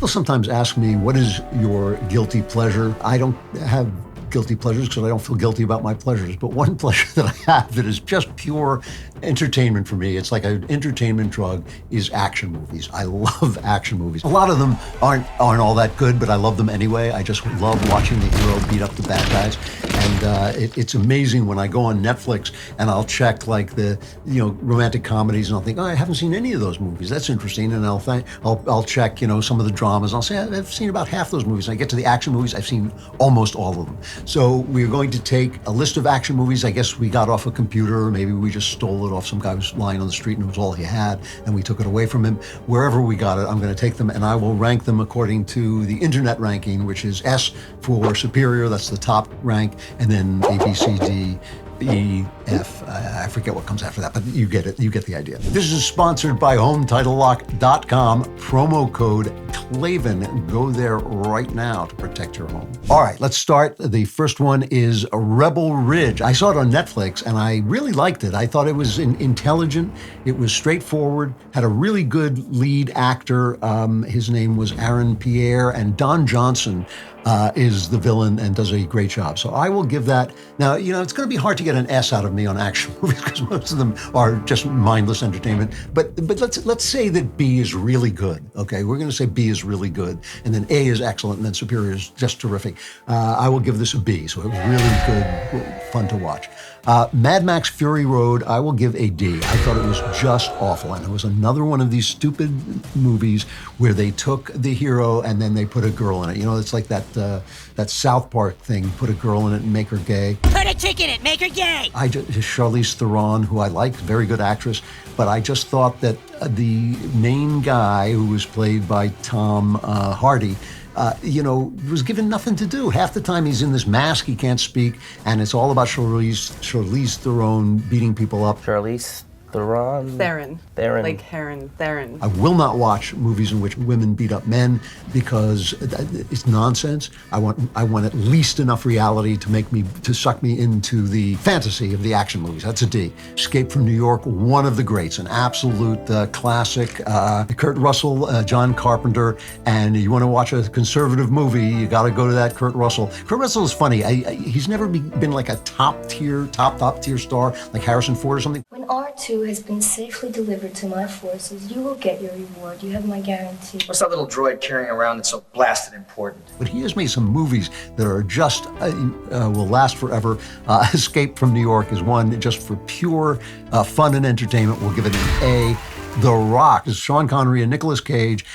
People sometimes ask me, what is your guilty pleasure? I don't have guilty pleasures because I don't feel guilty about my pleasures. But one pleasure that I have that is just pure entertainment for me, it's like an entertainment drug, is action movies. I love action movies. A lot of them aren't all that good, but I love them anyway. I just love watching the hero beat up the bad guys. And it's amazing when I go on Netflix and I'll check like the romantic comedies and I'll think, oh, I haven't seen any of those movies. That's interesting. And I'll check some of the dramas. And I'll say I've seen about half those movies. And I get to the action movies, I've seen almost all of them. So we're going to take a list of action movies. I guess we got off a computer, or maybe we just stole it off some guy who was lying on the street and it was all he had, and we took it away from him. Wherever we got it, I'm going to take them and I will rank them according to the internet ranking, which is S for superior, that's the top rank, and then A, B, C, D, E, F, I forget what comes after that, but you get it. You get the idea. This is sponsored by HomeTitleLock.com. Promo code Klavan. Go there right now to protect your home. All right, let's start. The first one is Rebel Ridge. I saw it on Netflix and I really liked it. I thought it was intelligent. It was straightforward, had a really good lead actor. His name was Aaron Pierre, and Don Johnson is the villain and does a great job. So I will give that. Now, it's going to be hard to get an S out of me on action movies because most of them are just mindless entertainment. But let's say that B is really good. Okay, we're going to say B is really good, and then A is excellent, and then superior is just terrific. I will give this a B. So it was really good, fun to watch. Mad Max Fury Road, I will give a D. I thought it was just awful. And it was another one of these stupid movies where they took the hero and then they put a girl in it. It's like that South Park thing, put a girl in it and make her gay. Put a chick in it, make her gay! Charlize Theron, who I like, very good actress, but I just thought that the main guy, who was played by Tom Hardy, was given nothing to do. Half the time he's in this mask, he can't speak, and it's all about Charlize Theron beating people up. Charlize Theron? Theron. Like Heron. Theron. I will not watch movies in which women beat up men because it's nonsense. I want at least enough reality to suck me into the fantasy of the action movies. That's a D. Escape from New York, one of the greats, an absolute classic. Kurt Russell, John Carpenter, and you want to watch a conservative movie, you got to go to that Kurt Russell. Kurt Russell is funny. He's never been like a top tier star like Harrison Ford or something. When R2 has been safely delivered to my forces, you will get your reward. You have my guarantee. What's that little droid carrying around that's so blasted important? But he has made some movies that are just, will last forever. Escape from New York is one just for pure fun and entertainment. We'll give it an A. The Rock is Sean Connery and Nicolas Cage.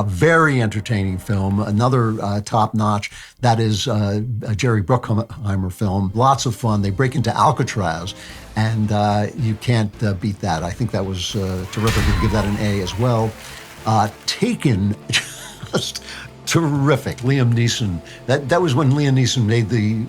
Very entertaining film. Another top-notch. That is a Jerry Bruckheimer film. Lots of fun. They break into Alcatraz, and you can't beat that. I think that was terrific. We'll give that an A as well. Taken, just terrific. Liam Neeson. That was when Liam Neeson made the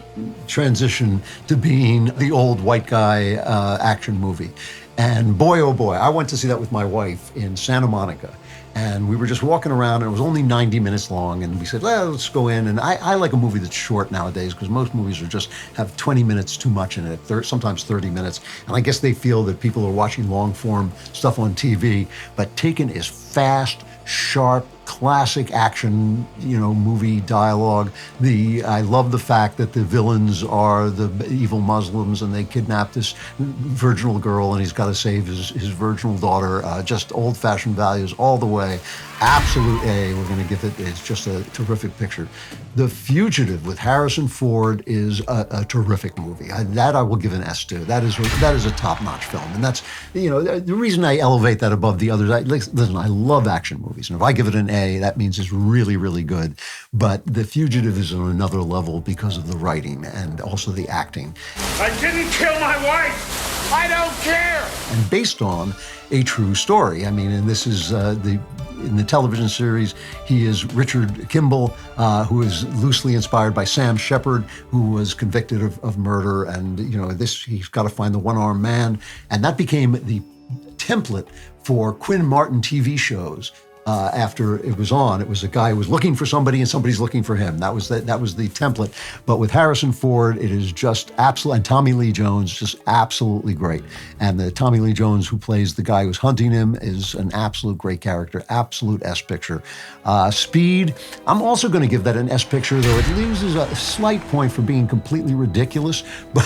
transition to being the old white guy action movie. And boy, oh boy, I went to see that with my wife in Santa Monica. And we were just walking around, and it was only 90 minutes long. And we said, well, let's go in. And I like a movie that's short nowadays because most movies have 20 minutes too much in it, sometimes 30 minutes. And I guess they feel that people are watching long form stuff on TV. But Taken is fast, sharp, classic action, movie dialogue. I love the fact that the villains are the evil Muslims and they kidnap this virginal girl and he's got to save his virginal daughter. Just old-fashioned values all the way. Absolute A. We're going to give it. It's just a terrific picture. The Fugitive with Harrison Ford is a terrific movie. That I will give an S to. That is a top-notch film, and that's the reason I elevate that above the others. Listen, I love action movies, and if I give it an A, that means it's really, really good. But The Fugitive is on another level because of the writing and also the acting. I didn't kill my wife. I don't care. And based on a true story. I mean, and this is in the television series, he is Richard Kimball, who is loosely inspired by Sam Shepard, who was convicted of murder. And, he's got to find the one-armed man. And that became the template for Quinn Martin TV shows. after it was on. It was a guy who was looking for somebody and somebody's looking for him. That was the template. But with Harrison Ford, it is just absolute, and Tommy Lee Jones, just absolutely great. And the Tommy Lee Jones who plays the guy who's hunting him is an absolute great character, absolute S picture. Speed, I'm also going to give that an S picture, though it loses a slight point for being completely ridiculous, but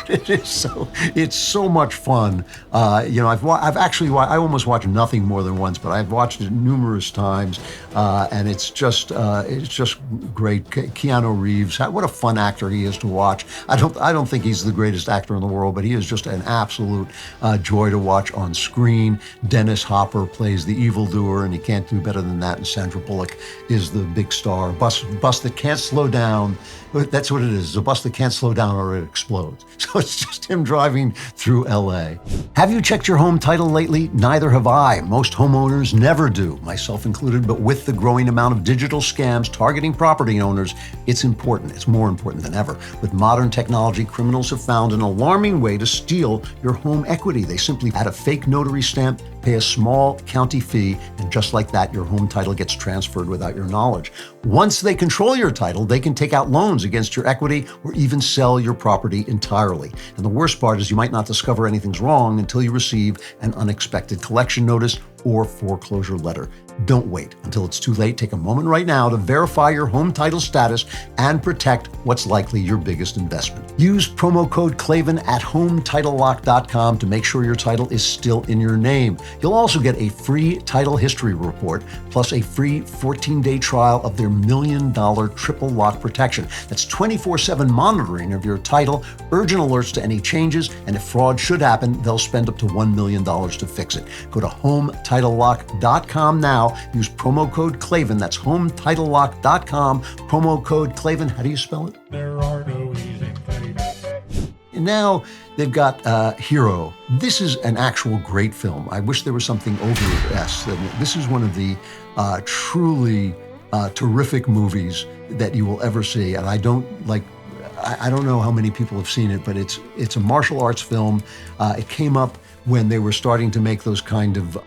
it's so much fun. I've actually, I almost watched nothing more than once, but I've watched it numerous times, and it's just great. Keanu Reeves, what a fun actor he is to watch. I don't think he's the greatest actor in the world, but he is just an absolute joy to watch on screen. Dennis Hopper plays the evildoer, and you can't do better than that. And Sandra Bullock is the big star. Bus that can't slow down. That's what it is. It's a bus that can't slow down or it explodes. So it's just him driving through LA. Have you checked your home title lately? Neither have I. Most homeowners never do, myself included, but with the growing amount of digital scams targeting property owners, it's important. It's more important than ever. With modern technology, criminals have found an alarming way to steal your home equity. They simply add a fake notary stamp, pay a small county fee, and just like that, your home title gets transferred without your knowledge. Once they control your title, they can take out loans against your equity or even sell your property entirely. And the worst part is you might not discover anything's wrong until you receive an unexpected collection notice or foreclosure letter. Don't wait until it's too late. Take a moment right now to verify your home title status and protect what's likely your biggest investment. Use promo code Klavan at HomeTitleLock.com to make sure your title is still in your name. You'll also get a free title history report, plus a free 14-day trial of their $1 million triple lock protection. That's 24/7 monitoring of your title, urgent alerts to any changes, and if fraud should happen, they'll spend up to $1 million to fix it. Go to HomeTitleLock.com now. Use promo code Klavan. That's HomeTitleLock.com. Promo code Klavan. How do you spell it? There are no easy things. And now they've got Hero. This is an actual great film. I wish there was something over S. This is one of the truly terrific movies that you will ever see. And I don't know how many people have seen it, but it's a martial arts film. It came up when they were starting to make those kind of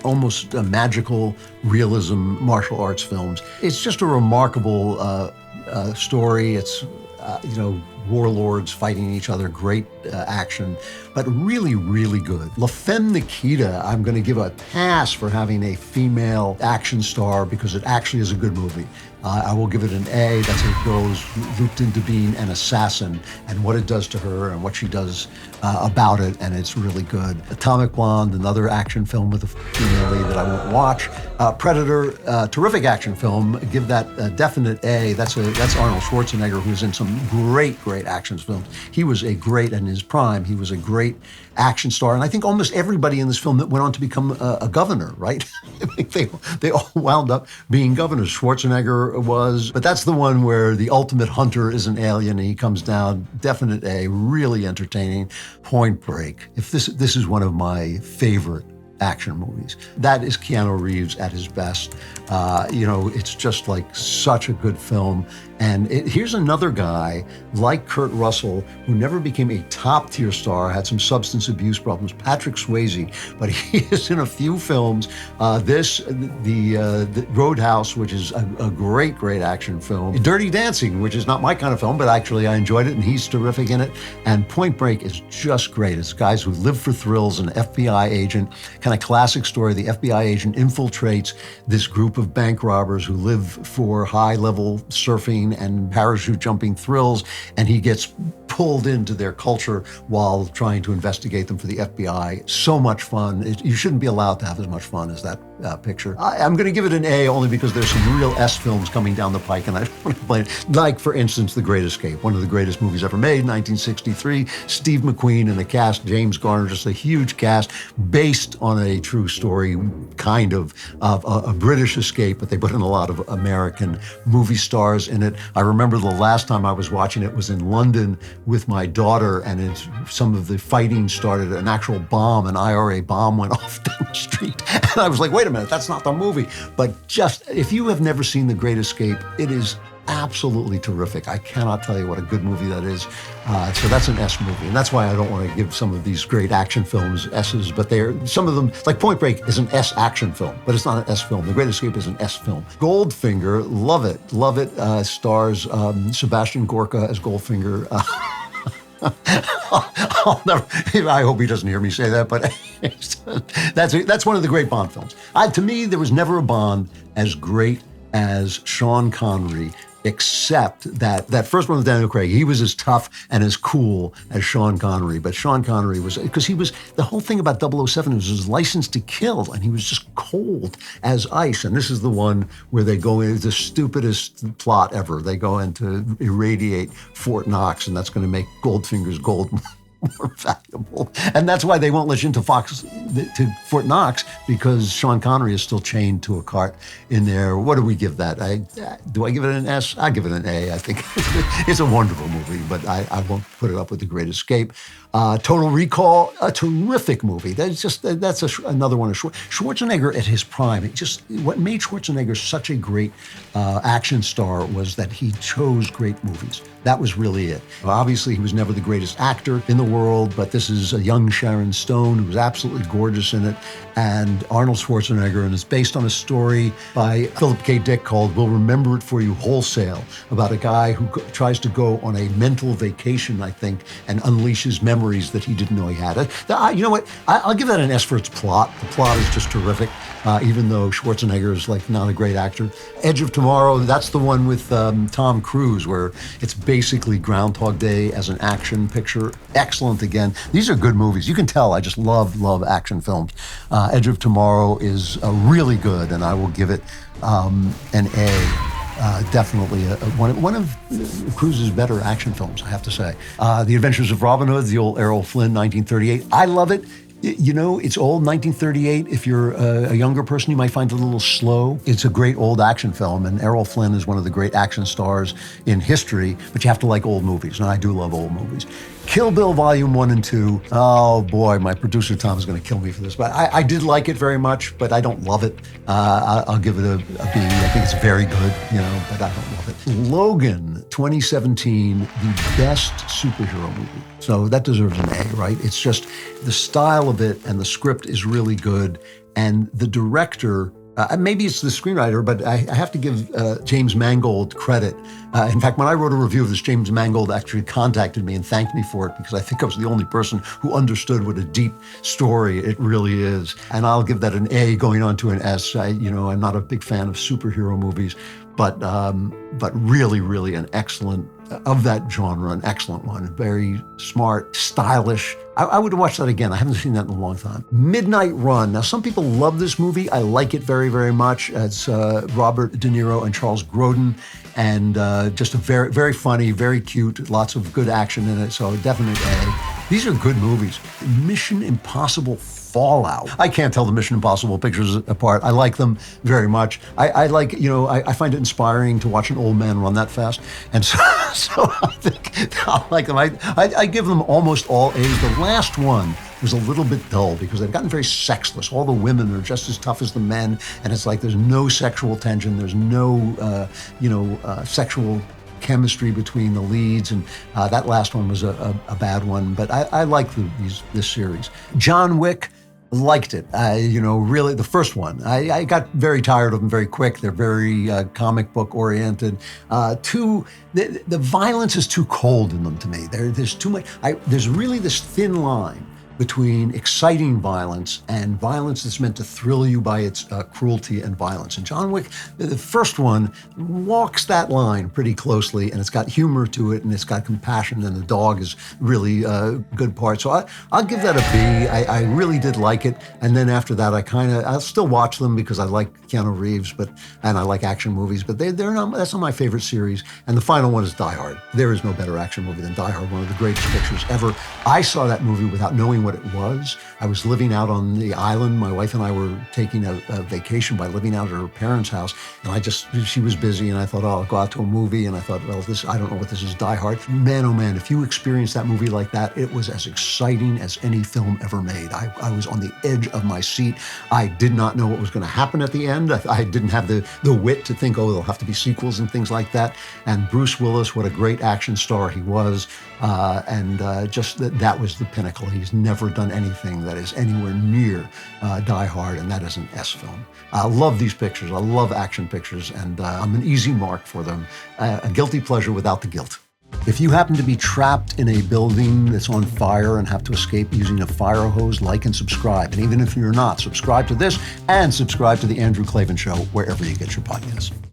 almost magical realism martial arts films. It's just a remarkable story. It's warlords fighting each other, great action, but really, really good. La Femme Nikita, I'm going to give a pass for having a female action star because it actually is a good movie. I will give it an A. That's a girl who's looped into being an assassin and what it does to her and what she does about it, and it's really good. Atomic Blonde, another action film with a female lead that I won't watch. Predator, terrific action film. Give that a definite A. That's Arnold Schwarzenegger, who's in some great action films. He was in his prime, he was a great action star, and I think almost everybody in this film that went on to become a governor, right? I think they all wound up being governors. Schwarzenegger was, but that's the one where the ultimate hunter is an alien and he comes down. Definite A, really entertaining. Point Break. If this is one of my favorite action movies. That is Keanu Reeves at his best. It's just like such a good film. And here's another guy like Kurt Russell who never became a top-tier star, had some substance abuse problems, Patrick Swayze, but he is in a few films. The Roadhouse, which is a great action film. Dirty Dancing, which is not my kind of film, but actually I enjoyed it, and he's terrific in it. And Point Break is just great. It's guys who live for thrills, an FBI agent, kind of classic story. The FBI agent infiltrates this group of bank robbers who live for high-level surfing and parachute jumping thrills, and he gets pulled into their culture while trying to investigate them for the FBI. So much fun. You shouldn't be allowed to have as much fun as that picture. I'm going to give it an A only because there's some real S films coming down the pike, and I don't want to blame it. Like, for instance, The Great Escape, one of the greatest movies ever made, 1963. Steve McQueen and the cast, James Garner, just a huge cast, based on a true story, kind of a British escape, but they put in a lot of American movie stars in it. I remember the last time I was watching it was in London with my daughter, and some of the fighting started, an actual bomb, an IRA bomb went off down the street. And I was like, wait a minute, that's not the movie. But just, if you have never seen The Great Escape, it is absolutely terrific. I cannot tell you what a good movie that is. So that's an S movie. And that's why I don't want to give some of these great action films S's, but some of them, like Point Break is an S action film, but it's not an S film. The Great Escape is an S film. Goldfinger, love it. Love it. Stars Sebastian Gorka as Goldfinger. I hope he doesn't hear me say that, but that's one of the great Bond films. To me, there was never a Bond as great as Sean Connery, except that first one with Daniel Craig. He was as tough and as cool as Sean Connery, but Sean Connery was, because the whole thing about 007 was his license to kill, and he was just cold as ice. And this is the one where they go into the stupidest plot ever. They go in to irradiate Fort Knox, and that's going to make Goldfinger's gold more valuable. And that's why they won't let you into to Fort Knox, because Sean Connery is still chained to a cart in there. What do we give that? Do I give it an S? I give it an A. I think it's a wonderful movie, but I won't put it up with The Great Escape. Total Recall, a terrific movie. That's another one of Schwarzenegger at his prime. What made Schwarzenegger such a great action star was that he chose great movies. That was really it. Obviously, he was never the greatest actor in the world, but this is a young Sharon Stone who was absolutely gorgeous in it, and Arnold Schwarzenegger, and it's based on a story by Philip K. Dick called We'll Remember It For You Wholesale, about a guy who tries to go on a mental vacation, I think, and unleashes memories that he didn't know he had. You know what? I'll give that an S for its plot. The plot is just terrific, even though Schwarzenegger is not a great actor. Edge of Tomorrow, that's the one with Tom Cruise, where it's basically Groundhog Day as an action picture. Excellent again. These are good movies. You can tell I just love action films. Edge of Tomorrow is really good, and I will give it an A. Definitely one of Cruise's better action films, I have to say. The Adventures of Robin Hood, the old Errol Flynn, 1938. I love it. You know, it's old, 1938. If you're a younger person, you might find it a little slow. It's a great old action film, and Errol Flynn is one of the great action stars in history, but you have to like old movies, and I do love old movies. Kill Bill Volume 1 and 2. Oh boy, my producer Tom is going to kill me for this, but I did like it very much, but I don't love it. I'll give it a B. I think it's very good, but I don't love it. Logan, 2017, the best superhero movie. So that deserves an A, right? It's just the style of it, and the script is really good, and the director, maybe it's the screenwriter, but I have to give James Mangold credit. In fact, when I wrote a review of this, James Mangold actually contacted me and thanked me for it, because I think I was the only person who understood what a deep story it really is. And I'll give that an A going on to an S. I'm not a big fan of superhero movies, but really, really an excellent, of that genre, an excellent one. Very smart, stylish. I would watch that again. I haven't seen that in a long time. Midnight Run. Now, some people love this movie. I like it very, very much. It's Robert De Niro and Charles Grodin, and just a very, very funny, very cute, lots of good action in it. So definite A. These are good movies. Mission Impossible Fallout. I can't tell the Mission Impossible pictures apart. I like them very much. I like, I find it inspiring to watch an old man run that fast. And so I think I like them. I give them almost all A's. The last one was a little bit dull because they've gotten very sexless. All the women are just as tough as the men, and it's like there's no sexual tension. There's no, sexual chemistry between the leads, and that last one was a bad one. But I like this series. John Wick. Liked it. Really, the first one. I got very tired of them very quick. They're very comic book oriented. The violence is too cold in them to me. There's too much. There's really this thin line between exciting violence and violence that's meant to thrill you by its cruelty and violence. And John Wick, the first one, walks that line pretty closely, and it's got humor to it, and it's got compassion, and the dog is really a good part. So I'll give that a B. I really did like it. And then after that, I'll still watch them because I like Keanu Reeves, and I like action movies, but that's not my favorite series. And the final one is Die Hard. There is no better action movie than Die Hard, one of the greatest pictures ever. I saw that movie without knowing what what it was. I was living out on the island. My wife and I were taking a vacation by living out at her parents' house. And she was busy, and I thought, oh, I'll go out to a movie. And I thought, well, I don't know what this is, Die Hard. Man, oh man, if you experience that movie like that, it was as exciting as any film ever made. I was on the edge of my seat. I did not know what was going to happen at the end. I didn't have the wit to think, oh, there'll have to be sequels and things like that. And Bruce Willis, what a great action star he was. Just that was the pinnacle. He's never done anything that is anywhere near Die Hard, and that is an S film. I love these pictures. I love action pictures, and I'm an easy mark for them. A guilty pleasure without the guilt. If you happen to be trapped in a building that's on fire and have to escape using a fire hose, like and subscribe. And even if you're not, subscribe to this and subscribe to The Andrew Klavan Show wherever you get your podcasts.